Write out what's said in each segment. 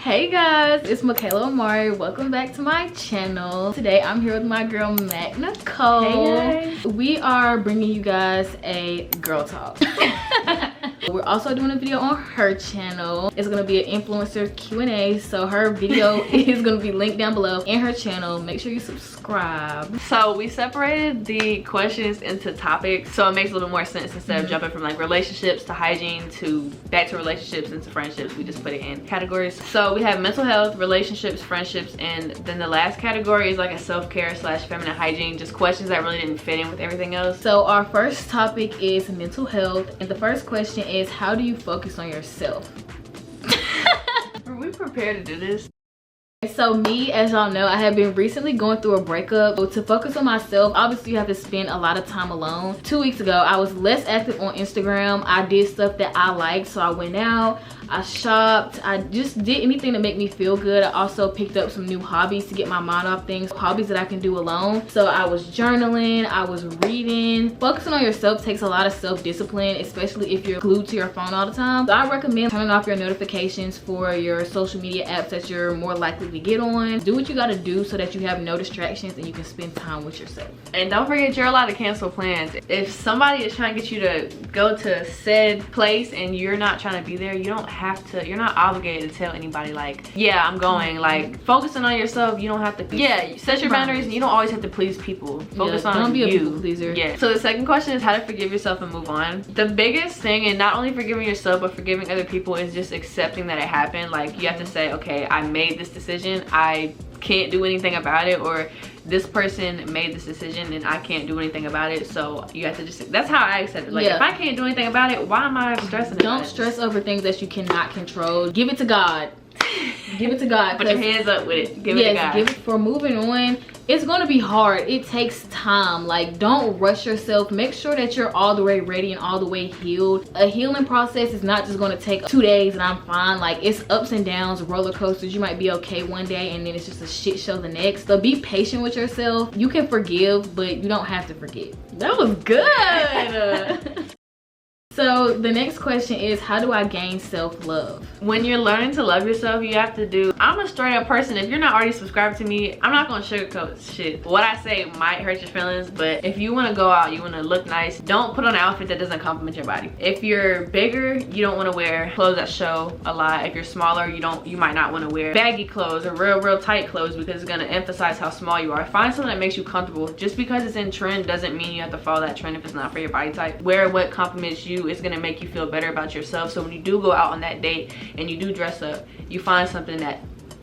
Hey guys, it's MICHAELA. Welcome back to my channel. Today I'm here with my girl Nicole. Hey guys. We are bringing you guys a girl talk. We're also doing a video on her channel. It's gonna be an influencer Q&A, so her video is gonna be linked down below in her channel. Make sure you subscribe. So we separated the questions into topics so it makes a little more sense instead of jumping from like relationships to hygiene to back to relationships into friendships. We just put it in categories. So we have mental health, relationships, friendships, and then the last category is like a self-care / feminine hygiene, just questions that really didn't fit in with everything else. So our first topic is mental health, and the first question is, how do you focus on yourself? Were we prepared to do this? So me, as y'all know, I have been recently going through a breakup. So to focus on myself, obviously you have to spend a lot of time alone. 2 weeks ago, I was less active on Instagram. I did stuff that I liked, so I went out, I shopped, I just did anything to make me feel good. I also picked up some new hobbies to get my mind off things, hobbies that I can do alone. So I was journaling, I was reading. Focusing on yourself takes a lot of self-discipline, especially if you're glued to your phone all the time. So I recommend turning off your notifications for your social media apps that you're more likely to get on. Do what you gotta do so that you have no distractions and you can spend time with yourself. And don't forget, you're allowed to cancel plans. If somebody is trying to get you to go to said place and you're not trying to be there, you don't have to, you're not obligated to tell anybody like, yeah, I'm going. Like, focusing on yourself, you don't have to, yeah, set your boundaries and you don't always have to please people. Focus on don't be you. a people pleaser. Yeah. So the second question is how to forgive yourself and move on. The biggest thing, and not only forgiving yourself but forgiving other people, is just accepting that it happened. Like, you have to say, okay, I made this decision, I can't do anything about it, or this person made this decision and I can't do anything about it. So you have to just, that's how I accept it. Like, if I can't do anything about it, why am I stressing about it? Don't stress over things that you cannot control. Give it to God. Give it to God. Put your hands up with it. Give it to God. Give it. For moving on, it's going to be hard. It takes time. Like, don't rush yourself. Make sure that you're all the way ready and all the way healed. A healing process is not just going to take 2 days and I'm fine. Like, it's ups and downs, roller coasters. You might be okay one day and then it's just a shit show the next. So be patient with yourself. You can forgive, but you don't have to forget. That was good. So the next question is, how do I gain self-love? When you're learning to love yourself, you have to do, I'm a straight up person. If you're not already subscribed to me, I'm not gonna sugarcoat shit. What I say might hurt your feelings, but if you wanna go out, you wanna look nice, don't put on an outfit that doesn't compliment your body. If you're bigger, you don't wanna wear clothes that show a lot. If you're smaller, you might not wanna wear baggy clothes or real tight clothes because it's gonna emphasize how small you are. Find something that makes you comfortable. Just because it's in trend doesn't mean you have to follow that trend if it's not for your body type. Wear what compliments you. It's gonna make you feel better about yourself. So when you do go out on that date and you do dress up, you find something that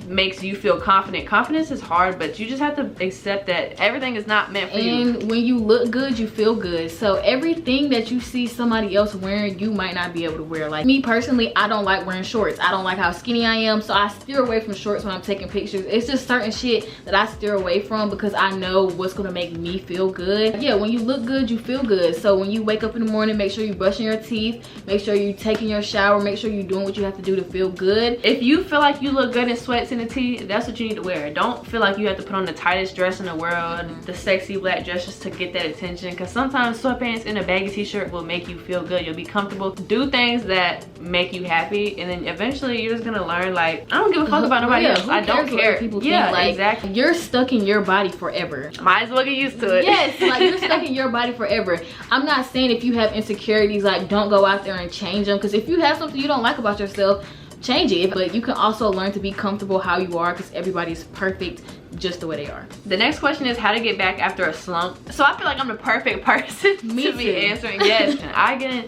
makes you feel confident. Confidence is hard, but you just have to accept that everything is not meant for you. And when you look good, you feel good. So everything that you see somebody else wearing, you might not be able to wear. Like me personally, I don't like wearing shorts. I don't like how skinny I am, so I steer away from shorts when I'm taking pictures. It's just certain shit that I steer away from because I know what's gonna make me feel good. Yeah, when you look good, you feel good. So when you wake up in the morning, make sure you're brushing your teeth, make sure you're taking your shower, make sure you're doing what you have to do to feel good. If you feel like you look good in sweats and a tee, that's what you need to wear. Don't feel like you have to put on the tightest dress in the world, the sexy black dress, just to get that attention, because sometimes sweatpants and a baggy t-shirt will make you feel good. You'll be comfortable. Do things that make you happy, and then eventually you're just gonna learn, like, I don't give a fuck about nobody else. I don't care what people think. Like, exactly. You're stuck in your body forever. Might as well get used to it. Yes, like, you're stuck in your body forever. I'm not saying if you have insecurities, like, don't go out there and change them, because if you have something you don't like about yourself, change it. But you can also learn to be comfortable how you are, because everybody's perfect just the way they are. The next question is how to get back after a slump. So I feel like I'm the perfect person to be answering. Yes, and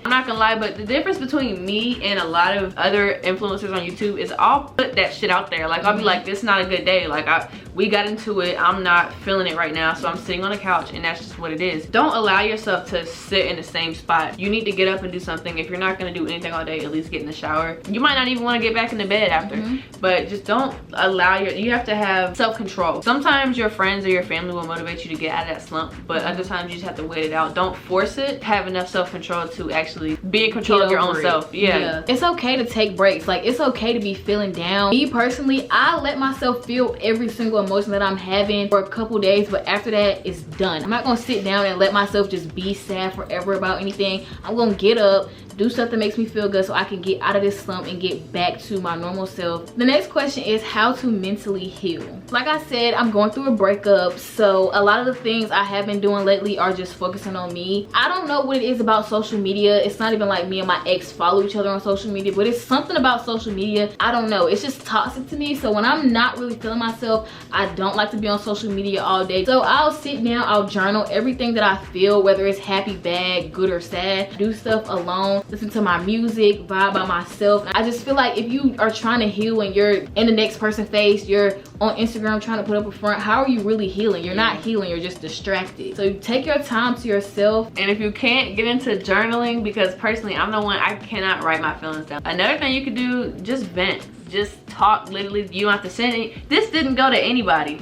I'm not gonna lie, but the difference between me and a lot of other influencers on YouTube is I'll put that shit out there. Like, I'll be like, this is not a good day. Like, we got into it, I'm not feeling it right now, so I'm sitting on the couch, and that's just what it is. Don't allow yourself to sit in the same spot. You need to get up and do something. If you're not gonna do anything all day, at least get in the shower. You might not even want to get back in the bed after, but just don't allow you have to have self-control. Sometimes your friends or your family will motivate you to get out of that slump, but other times you just have to wait it out. Don't force it. Have enough self-control to actually be in control of your own self. Yeah. It's okay to take breaks. Like, it's okay to be feeling down. Me personally, I let myself feel every single emotion that I'm having for a couple days, but after that, it's done. I'm not gonna sit down and let myself just be sad forever about anything. I'm gonna get up, do stuff that makes me feel good so I can get out of this slump and get back to my normal self. The next question is how to mentally heal. Like I said, I'm going through a breakup, so a lot of the things I have been doing lately are just focusing on me. I don't know what it is about social media. It's not even like me and my ex follow each other on social media, but it's something about social media. I don't know, it's just toxic to me. So when I'm not really feeling myself, I don't like to be on social media all day. So I'll sit down, I'll journal everything that I feel, whether it's happy, bad, good or sad, do stuff alone, listen to my music, vibe by myself. I just feel like if you are trying to heal and you're in the next person's face, you're on Instagram trying to put up a front, how are you really healing? You're not healing, you're just distracted. So you take your time to yourself. And if you can't, get into journaling, because personally I'm the one, I cannot write my feelings down. Another thing you could do, just vent. Just talk. Literally, you don't have to send it. This didn't go to anybody.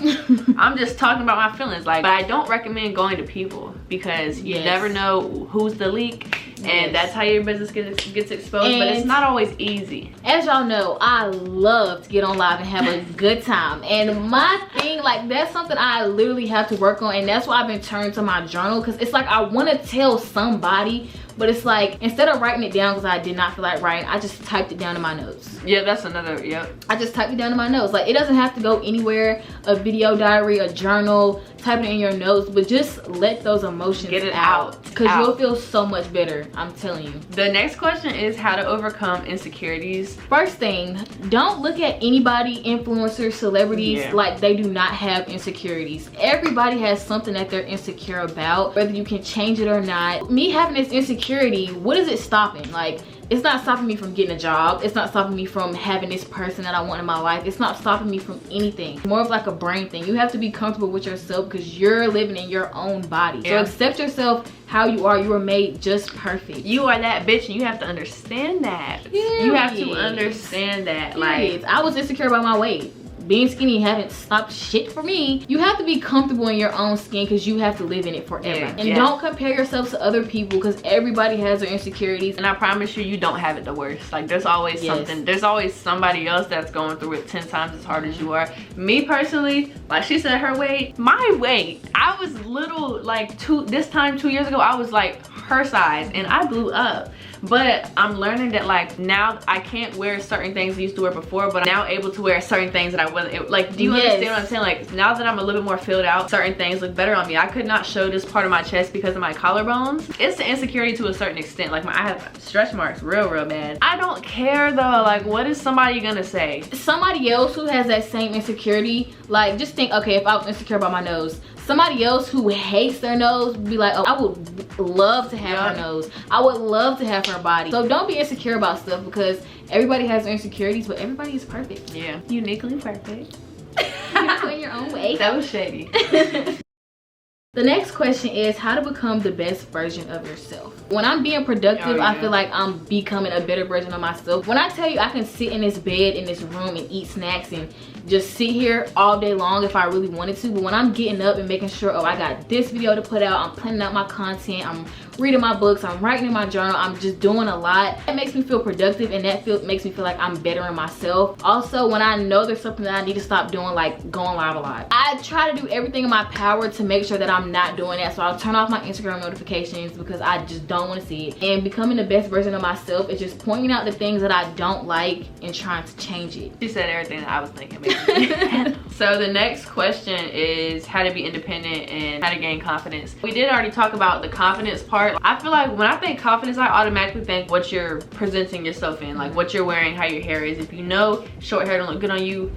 I'm just talking about my feelings. Like, but I don't recommend going to people because you never know who's the leak, and that's how your business gets exposed. And but it's not always easy. As y'all know, I love to get on live and have a good time, and my thing, like, that's something I literally have to work on, and that's why I've been turning to my journal, because it's like I want to tell somebody, but it's like instead of writing it down because I did not feel like writing, I just typed it down in my notes. Yeah, that's another. I just typed it down in my notes. Like, it doesn't have to go anywhere. A video diary, a journal, type it in your notes, but just let those emotions get it out, because you'll feel so much better, I'm telling you. The next question is how to overcome insecurities. First thing, don't look at anybody, influencers, celebrities, like they do not have insecurities. Everybody has something that they're insecure about, whether you can change it or not. Me having this insecurity, what is it stopping? Like, it's not stopping me from getting a job. It's not stopping me from having this person that I want in my life. It's not stopping me from anything. More of like a brain thing. You have to be comfortable with yourself because you're living in your own body. So accept yourself how you are. You are made just perfect. You are that bitch, and you have to understand that. You have to understand that. Like, I was insecure about my weight. Being skinny haven't stopped shit for me. You have to be comfortable in your own skin because you have to live in it forever. And don't compare yourself to other people because everybody has their insecurities. And I promise you, you don't have it the worst. Like, there's always something. There's always somebody else that's going through it 10 times as hard as you are. Me personally, like she said, her weight, my weight, I was little, like this time 2 years ago, I was like her size and I blew up. But I'm learning that, like, now I can't wear certain things I used to wear before, but I'm now able to wear certain things that I wasn't. Like, do you understand what I'm saying? Like, now that I'm a little bit more filled out, certain things look better on me. I could not show this part of my chest because of my collarbones. It's the insecurity to a certain extent. Like, I have stretch marks real bad. I don't care though. Like, what is somebody gonna say? Somebody else who has that same insecurity, like, just think, okay, if I was insecure about my nose, somebody else who hates their nose would be like, oh, I would love to have her nose. I would love to have her body. So don't be insecure about stuff because everybody has their insecurities, but everybody is perfect. Yeah. Uniquely perfect. Beautiful in your own way. That was shady. The next question is how to become the best version of yourself. When I'm being productive, I feel like I'm becoming a better version of myself. When I tell you I can sit in this bed in this room and eat snacks and just sit here all day long if I really wanted to, but when I'm getting up and making sure, oh, I got this video to put out, I'm planning out my content, I'm reading my books, I'm writing in my journal, I'm just doing a lot. That makes me feel productive, and that makes me feel like I'm bettering myself. Also, when I know there's something that I need to stop doing, like going live a lot, I try to do everything in my power to make sure that I'm not doing that. So I'll turn off my Instagram notifications because I just don't want to see it. And becoming the best version of myself is just pointing out the things that I don't like and trying to change it. She said everything that I was thinking. So the next question is how to be independent and how to gain confidence. We did already talk about the confidence part. I feel like when I think confidence, I automatically think what you're presenting yourself in, like what you're wearing, how your hair is. If you know short hair don't look good on you,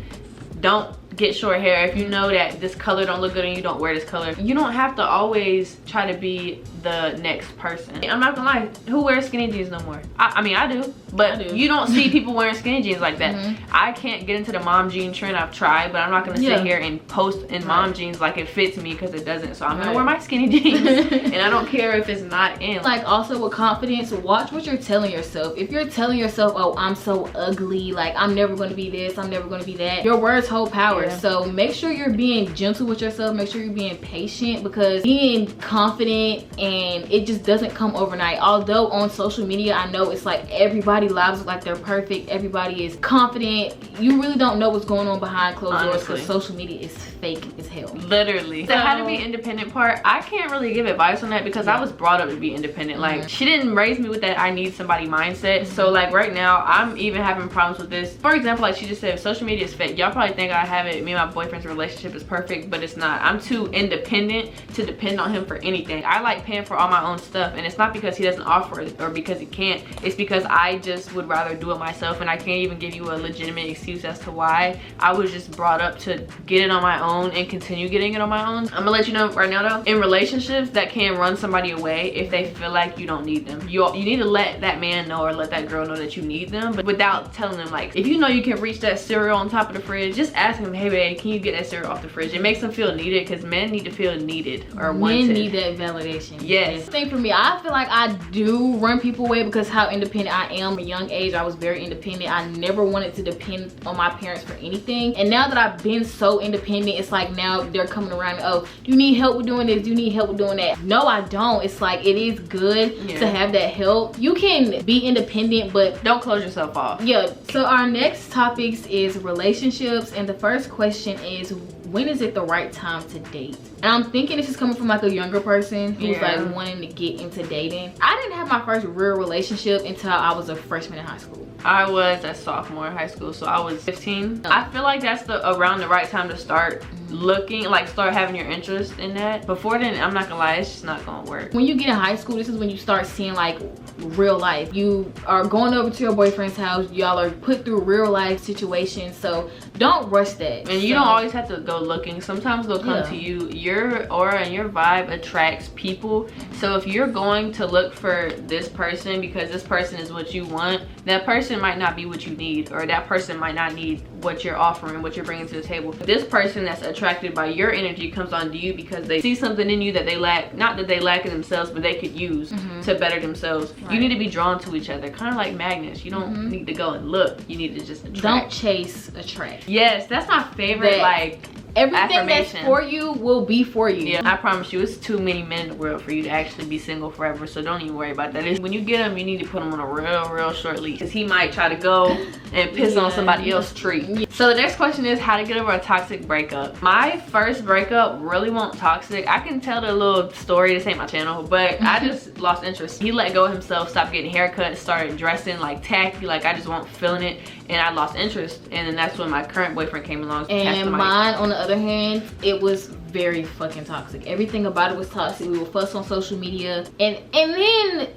don't get short hair. If you know that this color don't look good on you, don't wear this color. You don't have to always try to be the next person. I'm not gonna lie, who wears skinny jeans no more? I mean, I do, but you don't see people wearing skinny jeans like that. I can't get into the mom jean trend. I've tried, but I'm not gonna sit here and post in mom jeans like it fits me because it doesn't. So I'm gonna wear my skinny jeans and I don't care if it's not in. Like, also with confidence, watch what you're telling yourself. If you're telling yourself, oh, I'm so ugly, like I'm never gonna be this, I'm never gonna be that, your words hold power. So make sure you're being gentle with yourself, make sure you're being patient, because being confident, and it just doesn't come overnight. Although on social media I know it's like everybody everybody's lives look like they're perfect, everybody is confident. You really don't know what's going on behind closed doors because social media is fake as hell. Literally. So how to be independent part, I can't really give advice on that because I was brought up to be independent. Like, she didn't raise me with that I need somebody mindset. So like right now, I'm even having problems with this. For example, like she just said, if social media is fake, y'all probably think I have it, me and my boyfriend's relationship is perfect, but it's not. I'm too independent to depend on him for anything. I like paying for all my own stuff, and it's not because he doesn't offer it or because he can't. It's because I just would rather do it myself, and I can't even give you a legitimate excuse as to why. I was just brought up to get it on my own and continue getting it on my own. I'm gonna let you know right now though, in relationships that can run somebody away if they feel like you don't need them. You need to let that man know or let that girl know that you need them, but without telling them. Like, if you know you can reach that cereal on top of the fridge, just ask him, hey babe, can you get that cereal off the fridge? It makes them feel needed, because men need to feel needed or wanted. Men need that validation. Yes. Thing for me, I feel like I do run people away because how independent I am. At a young age, I was very independent. I never wanted to depend on my parents for anything, and now that I've been so independent, it's like now they're coming around, oh, do you need help with doing this? Do you need help with doing that? No, I don't. It's like, it is good to have that help. You can be independent, but don't close yourself off. Yeah. So our next topics is relationships, and the first question is, when is it the right time to date? And I'm thinking this is coming from like a younger person who's like wanting to get into dating. I didn't have my first real relationship until I was a freshman in high school. I was a sophomore in high school, so I was 15. I feel like that's around the right time to start looking, like start having your interest in that. Before then, I'm not gonna lie, it's just not gonna work. When you get in high school, this is when you start seeing like real life. You are going over to your boyfriend's house, y'all are put through real life situations, so don't rush that. And you don't always have to go looking. Sometimes they'll come to you. Your aura and your vibe attracts people. So if you're going to look for this person because this person is what you want, that person might not be what you need, or that person might not need what you're offering, what you're bringing to the table. This person that's attracted by your energy comes on to you because they see something in you that they lack, not that they lack in themselves, but they could use to better themselves. You need to be drawn to each other, kind of like magnets. You don't need to go and look, you need to just attract. Don't chase, attract. Yes, that's my favorite like everything that's for you will be for you. Yeah, I promise you, it's too many men in the world for you to actually be single forever, so don't even worry about that. When you get him, you need to put him on a real short leash, because he might try to go and piss on somebody else's tree. So the next question is how to get over a toxic breakup. My first breakup really wasn't toxic. I can tell the little story, this ain't my channel, but I just lost interest. He let go of himself, stopped getting haircuts, started dressing like tacky, like I just wasn't feeling it, and I lost interest. And then that's when my current boyfriend came along. And mine, on the other hand, it was very fucking toxic. Everything about it was toxic. We would fuss on social media, and then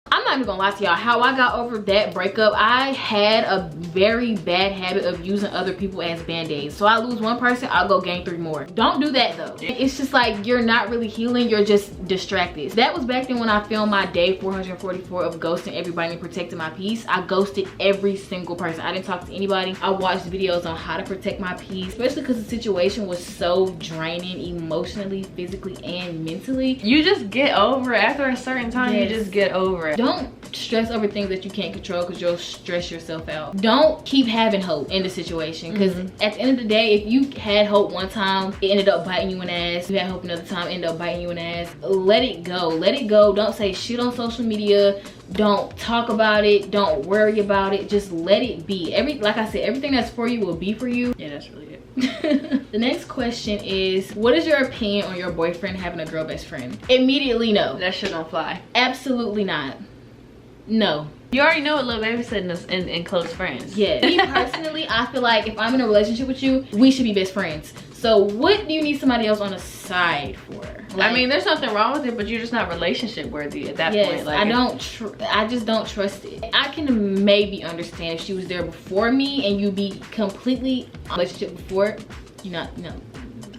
I'm not even gonna lie to y'all, how I got over that breakup, I had a very bad habit of using other people as band-aids. So I lose one person, I'll go gain 3 more. Don't do that though. It's just like, you're not really healing, you're just distracted. That was back then when I filmed my day 444 of ghosting everybody and protecting my peace. I ghosted every single person. I didn't talk to anybody. I watched videos on how to protect my peace, especially because the situation was so draining emotionally, physically, and mentally. You just get over it. After a certain time, you just get over it. Don't stress over things that you can't control, because you'll stress yourself out. Don't keep having hope in the situation, because at the end of the day, if you had hope one time, it ended up biting you in the ass. You had hope another time, it ended up biting you in the ass. Let it go. Let it go. Don't say shit on social media. Don't talk about it. Don't worry about it. Just let it be. Like I said, everything that's for you will be for you. Yeah, that's really it. The next question is, what is your opinion on your boyfriend having a girl best friend? Immediately no. That shit don't fly. Absolutely not. No. You already know what Lil Baby said in close friends. Yeah. Me personally, I feel like if I'm in a relationship with you, we should be best friends. So what do you need somebody else on the side for? Like, I mean, there's nothing wrong with it, but you're just not relationship worthy at that point. Like, I just don't trust it. I can maybe understand if she was there before me and you be completely in a relationship before, no.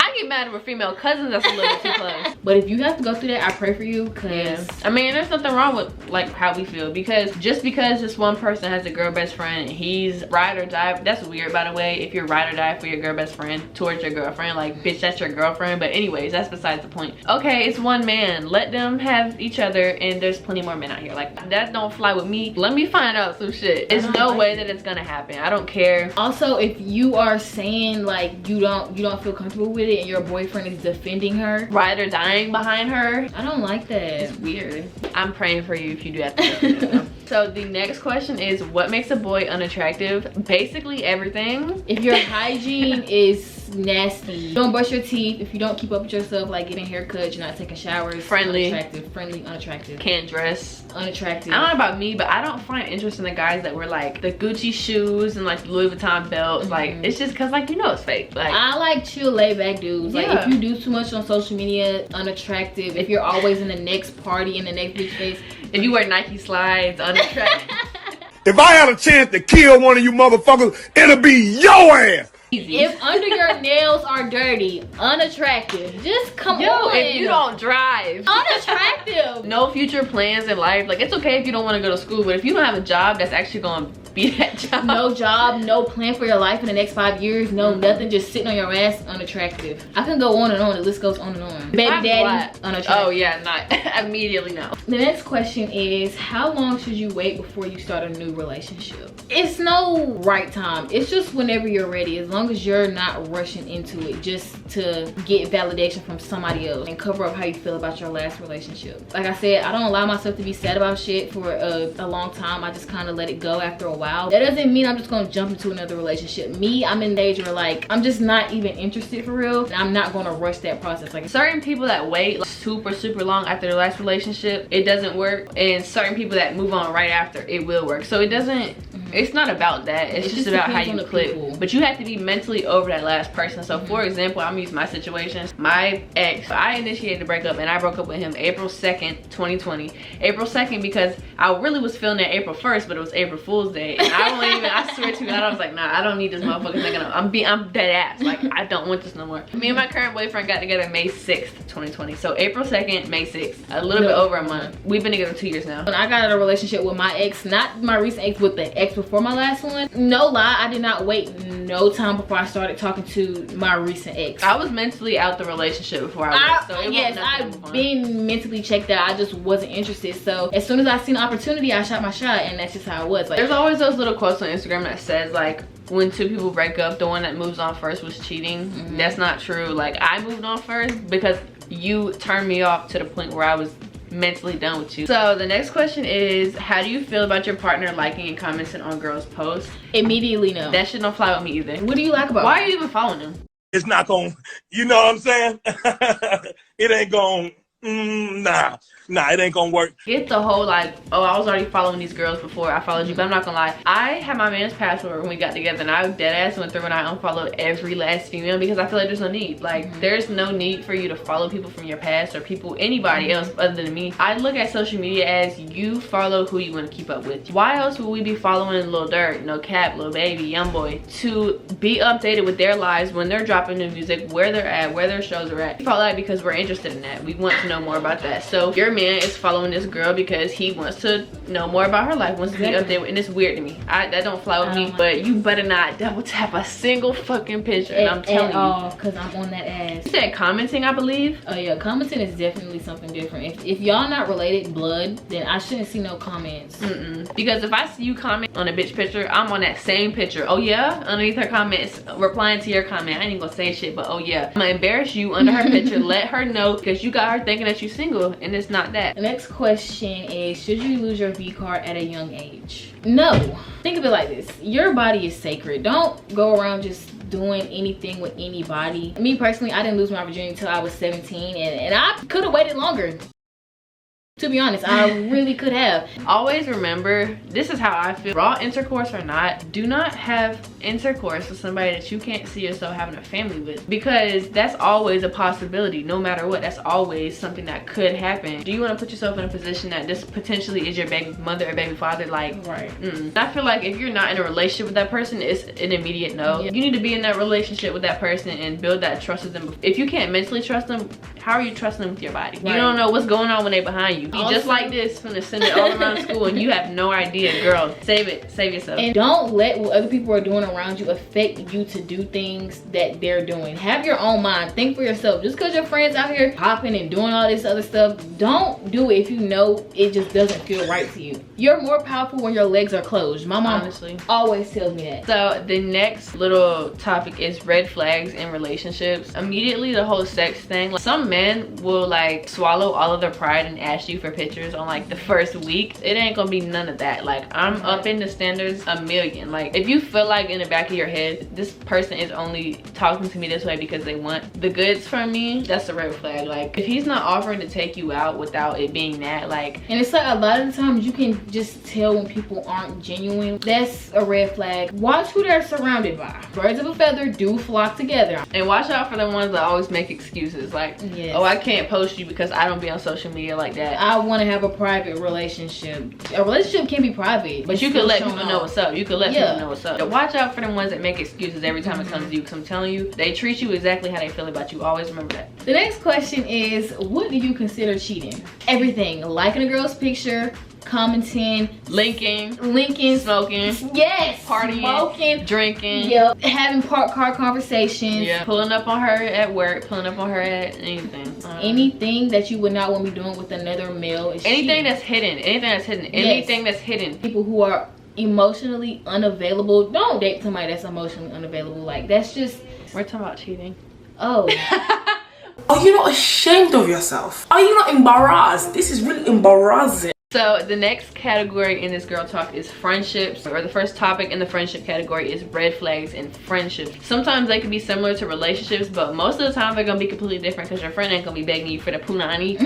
I get mad at female cousins that's a little too close. But if you have to go through that, I pray for you, because I mean, there's nothing wrong with like how we feel, because just because this one person has a girl best friend and he's ride or die, that's weird by the way, if you're ride or die for your girl best friend towards your girlfriend, like bitch, that's your girlfriend. But anyways, that's besides the point. Okay, it's one man, let them have each other, and there's plenty more men out here. Like, that don't fly with me. Let me find out some shit. There's no way that it's gonna happen. I don't care. Also, if you are saying like you don't feel comfortable with it and your boyfriend is defending her, ride or dying behind her. I don't like that. It's weird. I'm praying for you if you do have to. So the next question is, what makes a boy unattractive? Basically everything. If your hygiene is nasty, you don't brush your teeth, if you don't keep up with yourself, like getting haircuts, you're not taking showers, friendly, unattractive, can't dress, unattractive. I don't know about me, but I don't find interest in the guys that wear like the Gucci shoes and like Louis Vuitton belts. Like it's just because like, you know, it's fake. Like, I like chill, laid back dudes. Yeah. Like if you do too much on social media, unattractive. If you're always in the next party, in the next bitch face, if you wear Nike slides, unattractive. If I had a chance to kill one of you motherfuckers, it'll be your ass. Easy. If under your nails are dirty, unattractive, just come on. If you don't drive, unattractive. No future plans in life. Like, it's okay if you don't want to go to school, but if you don't have a job that's actually going to be that job. No job, no plan for your life in the next 5 years, no nothing, just sitting on your ass, unattractive. I can go on and on, the list goes on and on. Baby daddy, unattractive. Oh yeah, not immediately no. The next question is, how long should you wait before you start a new relationship? It's no right time. It's just whenever you're ready, as long as you're not rushing into it just to get validation from somebody else and cover up how you feel about your last relationship. Like I said, I don't allow myself to be sad about shit for a long time. I just kind of let it go after a while. That doesn't mean I'm just gonna jump into another relationship. Me, I'm in the age where like, I'm just not even interested for real. And I'm not gonna rush that process. Like certain people that wait like, super long after their last relationship, it doesn't work. And certain people that move on right after, it will work. So it doesn't, it's not about that. It's just about how you click. But you have to be mentally over that last person. So for example, I'm gonna use my situation. My ex, I initiated a breakup and I broke up with him April 2nd, 2020. April 2nd because I really was feeling that April 1st, but it was April Fool's Day. And I don't even, I swear to God, I was like, nah, I don't need this motherfucker thinking I'm dead ass. Like, I don't want this no more. Me and my current boyfriend got together May 6th, 2020. So April 2nd, May 6th. A little bit over a month. We've been together 2 years now. When I got in a relationship with my ex, not my recent ex, with the ex before my last one, no lie, I did not wait no time before I started talking to my recent ex. I was mentally out the relationship before I was. So yes, I've been mentally checked out. I just wasn't interested. So as soon as I seen an opportunity, I shot my shot, and that's just how it was. Like, there's always those little quotes on Instagram that says like, when two people break up, the one that moves on first was cheating. That's not true. Like, I moved on first because you turned me off to the point where I was mentally done with you. So the next question is, how do you feel about your partner liking and commenting on girls' posts? Immediately no. That shit don't fly with me either. What do you like about Why are you even following him? It's not gonna, you know what I'm saying? It ain't gonna, nah, it ain't gonna work. Get the whole like, oh, I was already following these girls before I followed you, but I'm not gonna lie. I had my man's password when we got together, and I dead ass went through and I unfollowed every last female because I feel like there's no need. Like, there's no need for you to follow people from your past or people, anybody else other than me. I look at social media as you follow who you want to keep up with. Why else would we be following Lil Durk, No Cap, Lil Baby, Youngboy, to be updated with their lives when they're dropping new music, where they're at, where their shows are at? We follow that because we're interested in that. We want to know more about that. So your man is following this girl because he wants to know more about her life, wants to be updated, and it's weird to me. That don't fly with me. But you better not double tap a single fucking picture, and I'm telling you, because I'm on that ass. You said commenting, I believe. Oh yeah, commenting is definitely something different. If y'all not related blood, then I shouldn't see no comments. Because if I see you comment on a bitch picture, I'm on that same picture. Oh yeah, underneath her comments, replying to your comment. I ain't even gonna say shit, but oh yeah, I'm gonna embarrass you under her picture. Let her know, because you got her thinking that you single, and it's not that. The next question is, should you lose your V card at a young age? No. Think of it like this. Your body is sacred. Don't go around just doing anything with anybody. Me personally, I didn't lose my virginity until I was 17, and I could have waited longer. To be honest, I really could have. Always remember, this is how I feel. Raw intercourse or not, do not have intercourse with somebody that you can't see yourself having a family with, because that's always a possibility. No matter what, that's always something that could happen. Do you want to put yourself in a position that this potentially is your baby mother or baby father? Like, right. I feel like if you're not in a relationship with that person, it's an immediate no. You need to be in that relationship with that person and build that trust with them. If you can't mentally trust them, how are you trusting them with your body? You don't know what's going on when they're behind you. Be just like this, finna send it all around school and you have no idea. Girl, save it. Save yourself. And don't let what other people are doing around you affect you to do things that they're doing. Have your own mind. Think for yourself. Just because your friends out here hopping and doing all this other stuff, don't do it if you know it just doesn't feel right to you. You're more powerful when your legs are closed. My mom honestly always tells me that. So the next little topic is red flags in relationships. Immediately the whole sex thing. Like, some men will like swallow all of their pride and ask you for pictures on like the first week. It ain't gonna be none of that. Like, I'm up in the standards a million. Like, if you feel like in the back of your head this person is only talking to me this way because they want the goods from me, that's a red flag. Like, if he's not offering to take you out without it being that, like, and it's like a lot of the times you can just tell when people aren't genuine. That's a red flag. Watch who they're surrounded by. Birds of a feather do flock together. And watch out for the ones that always make excuses like, yes, oh, I can't post you because I don't be on social media like that. I want to have a private relationship. A relationship can be private, but you can let people know what's up. You can let people know what's up. Watch out for the ones that make excuses every time it comes to you, because I'm telling you, they treat you exactly how they feel about you. Always remember that. The next question is, what do you consider cheating? Everything. Liking a girl's picture, commenting, linking, smoking, yes, partying, smoking, drinking, yep, having park car conversations, yeah, pulling up on her at work, pulling up on her at anything. Anything that you would not want to be doing with another male is anything that's hidden. Anything that's hidden. People who are emotionally unavailable, don't date somebody that's emotionally unavailable. Like, that's just, we're talking about cheating. Oh. Are you not ashamed of yourself? Are you not embarrassed? This is really embarrassing. So the next category in this girl talk is friendships, or the first topic in the friendship category is red flags in friendships. Sometimes they can be similar to relationships, but most of the time they're gonna be completely different, because your friend ain't gonna be begging you for the punani.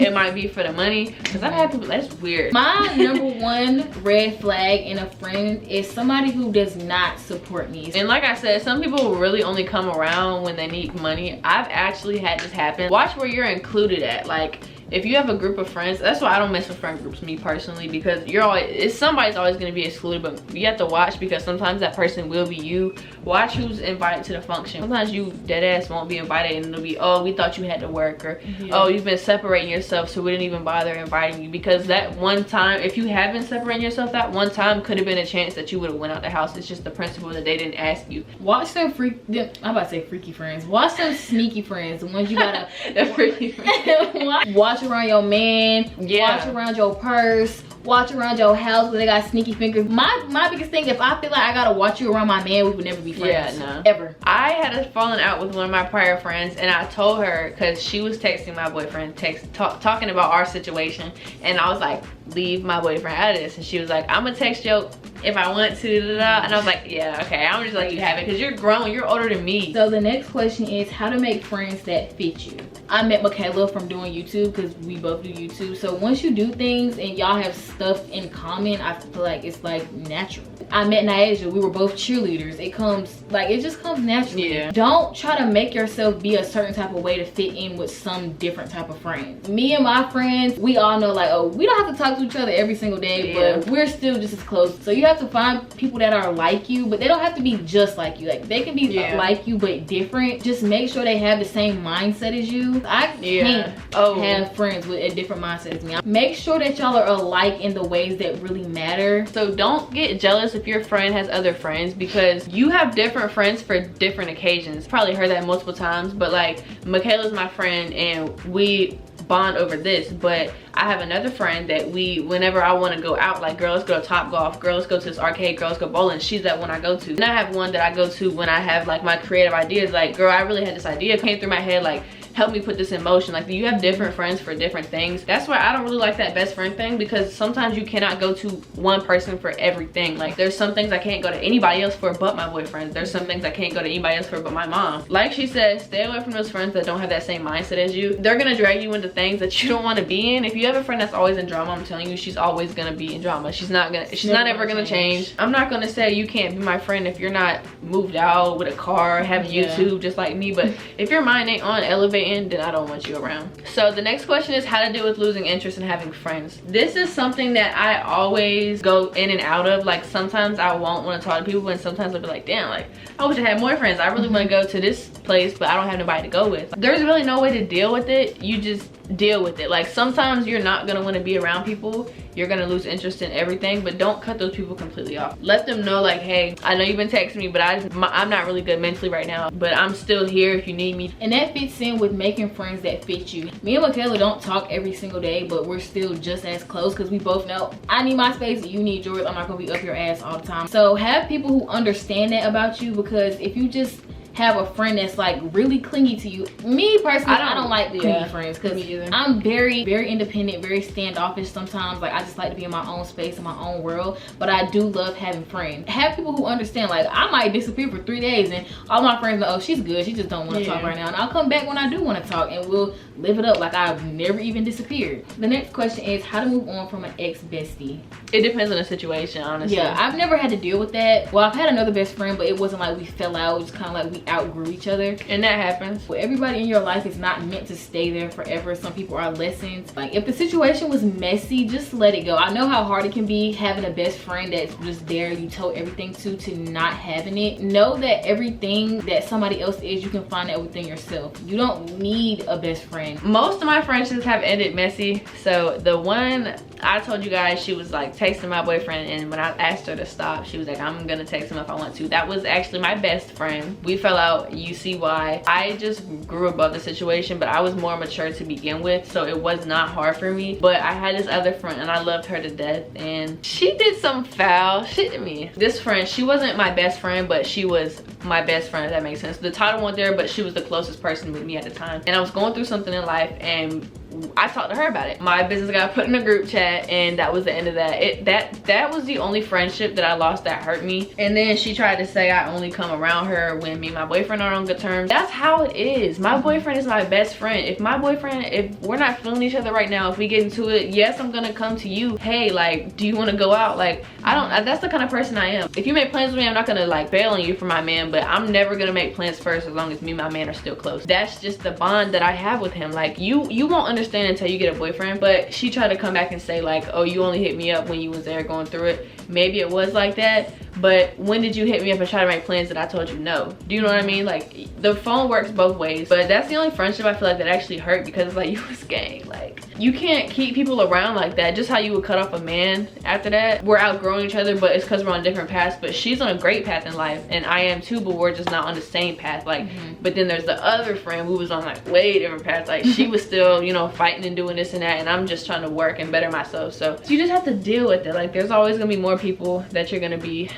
It might be for the money, because I've had people, that's weird. My number one red flag in a friend is somebody who does not support me. And like I said, some people really only come around when they need money. I've actually had this happen. Watch where you're included at. Like, if you have a group of friends, that's why I don't mess with friend groups, me personally, because you're always, somebody's always going to be excluded, but you have to watch, because sometimes that person will be you. Watch who's invited to the function. Sometimes you dead ass won't be invited, and it'll be, oh, we thought you had to work, or oh, you've been separating yourself, so we didn't even bother inviting you, because that one time, if you have been separating yourself, that one time could have been a chance that you would have went out the house. It's just the principle that they didn't ask you. Watch them I'm about to say freaky friends. Watch them sneaky friends, the ones you gotta the freaky friends. Watch around your man, yeah, watch around your purse, watch around your house where they got sneaky fingers. My biggest thing, if I feel like I gotta watch you around my man, we would never be friends. Yeah, no. Ever. I had a falling out with one of my prior friends, and I told her, because she was texting my boyfriend, talking about our situation, and I was like, leave my boyfriend out of this. And she was like, I'm gonna text you if I want to, and I was like, yeah, okay, I'm just let you have it, because you're grown, you're older than me. So the next question is how to make friends that fit you. I met Michaela from doing YouTube, because we both do YouTube. So once you do things and y'all have stuff in common, I feel like it's like natural. I met Niaja, we were both cheerleaders. It just comes naturally. Yeah. Don't try to make yourself be a certain type of way to fit in with some different type of friends. Me and my friends, we all know, like, oh, we don't have to talk to each other every single day, but we're still just as close. So you have to find people that are like you, but they don't have to be just like you. Like, they can be like you but different. Just make sure they have the same mindset as you. I can't have friends with a different mindset as me. Make sure that y'all are alike in the ways that really matter. So don't get jealous if your friend has other friends, because you have different friends for different occasions. Probably heard that multiple times, but like, Michaela's my friend and we bond over this, but I have another friend that whenever I want to go out, like, girl, let's go to Top Golf, girl, let's go to this arcade, girl, let's go bowling, she's that one I go to. And I have one that I go to when I have like my creative ideas, like, girl, I really had this idea, it came through my head, like, help me put this in motion. Like, you have different friends for different things. That's why I don't really like that best friend thing, because sometimes you cannot go to one person for everything. Like, there's some things I can't go to anybody else for but my boyfriend. There's some things I can't go to anybody else for but my mom. Like she said, stay away from those friends that don't have that same mindset as you. They're gonna drag you into things that you don't want to be in. If you have a friend that's always in drama, I'm telling you, she's always gonna be in drama. She's not ever gonna change. I'm not gonna say you can't be my friend if you're not moved out with a car, having YouTube just like me, but if your mind ain't on elevating in, then I don't want you around. So the next question is how to deal with losing interest in having friends. This is something that I always go in and out of. Like sometimes I won't want to talk to people, and sometimes I'll be like, damn, like I wish I had more friends. I really want to go to this place, but I don't have nobody to go with. There's really no way to deal with it. You just deal with it. Like sometimes you're not gonna want to be around people, you're gonna lose interest in everything, but don't cut those people completely off. Let them know like, hey, I know you've been texting me, but I'm not really good mentally right now, but I'm still here if you need me. And that fits in with making friends that fit you. Me and Michaela don't talk every single day, but we're still just as close because we both know I need my space, you need yours. I'm not gonna be up your ass all the time. So have people who understand that about you, because if you just have a friend that's like really clingy to you, me personally, I don't like clingy friends, because I'm very independent, very standoffish sometimes. Like I just like to be in my own space, in my own world, but I do love having friends. Have people who understand. Like I might disappear for 3 days and all my friends are, oh, she's good, she just don't want to talk right now, and I'll come back when I do want to talk, and we'll live it up like I've never even disappeared. The next question is how to move on from an ex-bestie. It depends on the situation, honestly. Yeah, I've never had to deal with that. Well, I've had another best friend, but it wasn't like we fell out, it was kind of like we outgrew each other, and that happens. Well, everybody in your life is not meant to stay there forever. Some people are lessons. Like if the situation was messy, just let it go. I know how hard it can be having a best friend that's just there, you told everything to not having it. Know that everything that somebody else is, you can find that within yourself. You don't need a best friend. Most of my friendships have ended messy. So the one I told you guys, she was like texting my boyfriend, and when I asked her to stop, she was like, I'm gonna text him if I want to. That was actually my best friend. We fell out, you see why. I just grew above the situation, but I was more mature to begin with, so it was not hard for me. But I had this other friend and I loved her to death, and she did some foul shit to me. This friend, she wasn't my best friend, but she was my best friend, if that makes sense. The title wasn't there, but she was the closest person with me at the time, and I was going through something in life, and I talked to her about it. My business got put in a group chat, and that was the end of that. That was the only friendship that I lost that hurt me. And then she tried to say I only come around her when me and my boyfriend are on good terms. That's how it is. My boyfriend is my best friend. If we're not feeling each other right now, if we get into it, yes, I'm gonna come to you. Hey, like, do you want to go out? Like, that's the kind of person I am. If you make plans with me, I'm not gonna like bail on you for my man, but I'm never gonna make plans first as long as me and my man are still close. That's just the bond that I have with him. Like, you won't understand until you get a boyfriend. But she tried to come back and say like, oh, you only hit me up when you was there going through it. Maybe it was like that, but when did you hit me up and try to make plans that I told you no? Do you know what I mean? Like, the phone works both ways, but that's the only friendship I feel like that actually hurt, because it's like, you was gang. Like, you can't keep people around like that. Just how you would cut off a man after that. We're outgrowing each other, but it's because we're on different paths. But she's on a great path in life, and I am too, but we're just not on the same path. Like, but then there's the other friend who was on like way different paths. Like, she was still, you know, fighting and doing this and that, and I'm just trying to work and better myself. So you just have to deal with it. Like, there's always gonna be more people that you're gonna meet.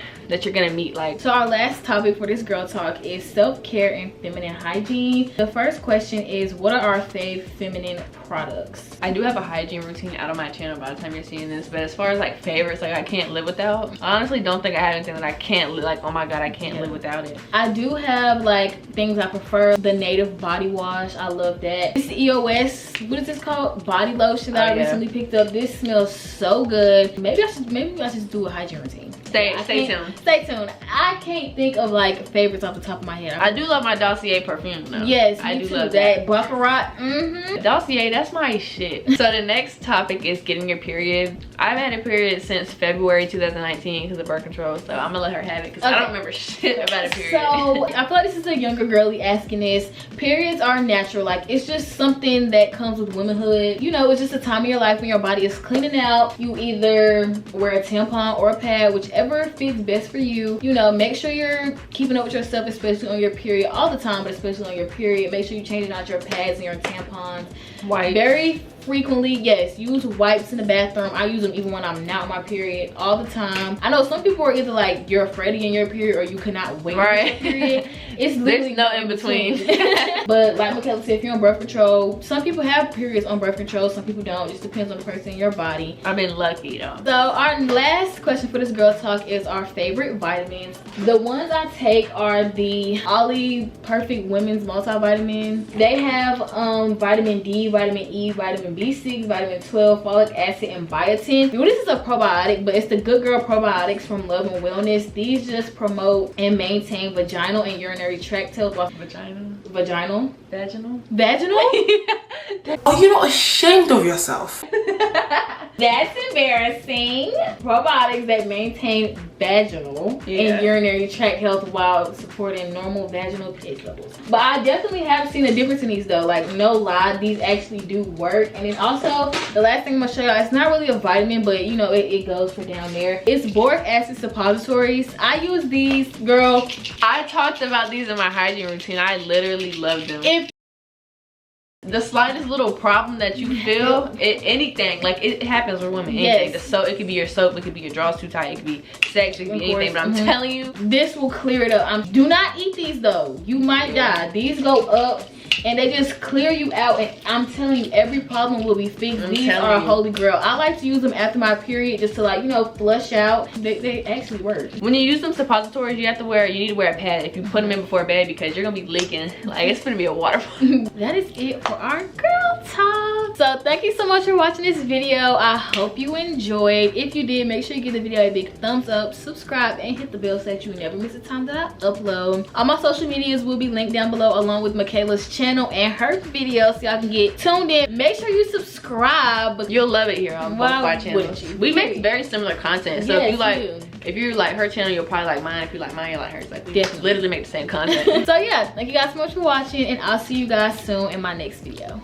Like, so our last topic for this girl talk is self-care and feminine hygiene. The first question is, what are our fave feminine products? I do have a hygiene routine out on my channel by the time you're seeing this, but as far as like favorites, like I can't live without, I honestly don't think I have anything that I can't live, like, oh my god, I can't live without it. I do have like things I prefer. The Native body wash, I love that. This EOS, what is this called? Body lotion that I recently picked up. This smells so good. Maybe I should do a hygiene routine. Stay tuned. Stay tuned. I can't think of like favorites off the top of my head. I do love my Dossier perfume though. Yes, I do too. love that. Baccarat. Dossier, that's my shit. So the next topic is getting your period. I've had a period since February 2019 because of birth control, so I'm gonna let her have it because I don't remember shit about a period. So I feel like this is a younger girly asking this. Periods are natural. Like, it's just something that comes with womanhood. You know, it's just a time of your life when your body is cleaning out. You either wear a tampon or a pad, whichever fits best for you. You know, make sure you're keeping up with yourself, especially on your period all the time, but especially on your period. Make sure you're changing out your pads and your tampons. Wipes. Very frequently, yes. Use wipes in the bathroom. I use them even when I'm not on my period, all the time. I know some people are either like, you're afraid of getting your period or you cannot wait for your period. It's literally no in between. But like Michaela said, if you're on birth control, some people have periods on birth control, some people don't. It just depends on the person in your body. I've been lucky though. So our last question for this girl talk is our favorite vitamins. The ones I take are the Ollie Perfect Women's Multivitamin. They have vitamin D, vitamin E, vitamin vitamin B6, vitamin 12, folic acid, and biotin. Well, this is a probiotic, but it's the Good Girl Probiotics from Love and Wellness. These just promote and maintain vaginal and urinary tract health. Vaginal? Vaginal? Are you not ashamed of yourself? That's embarrassing. Probiotics that maintain vaginal and urinary tract health while supporting normal vaginal pH levels. But I definitely have seen a difference in these though. Like, no lie, these actually do work. And then also, the last thing I'm gonna show y'all, it's not really a vitamin, but you know, it goes for down there. It's boric acid suppositories. I use these, girl. I talked about these in my hygiene routine. I literally love them. If the slightest little problem that you feel, anything, like it happens with women, anything. The soap, it could be your soap, it could be your drawers too tight, it could be sex, it could be anything, but I'm telling you, this will clear it up. Do not eat these though. You might die. These go up and they just clear you out, and I'm telling you, every problem will be fixed. These are a holy grail. I like to use them after my period just to, like, you know, flush out. They actually work. When you use them suppositories, you need to wear a pad if you put them in before bed, because you're gonna be leaking. Like, it's gonna be a waterfall. That is it for our girl talk. So thank you so much for watching this video. I hope you enjoyed. If you did, make sure you give the video a big thumbs up, subscribe, and hit the bell so that you never miss a time that I upload. All my social medias will be linked down below, along with Michaela's channel and her videos, so y'all can get tuned in. Make sure you subscribe. You'll love it here on both our channels. We make very similar content, so if you like her channel, you'll probably like mine. If you like mine, you'll like hers. Like, we literally make the same content. So yeah, thank you guys so much for watching, and I'll see you guys soon in my next video.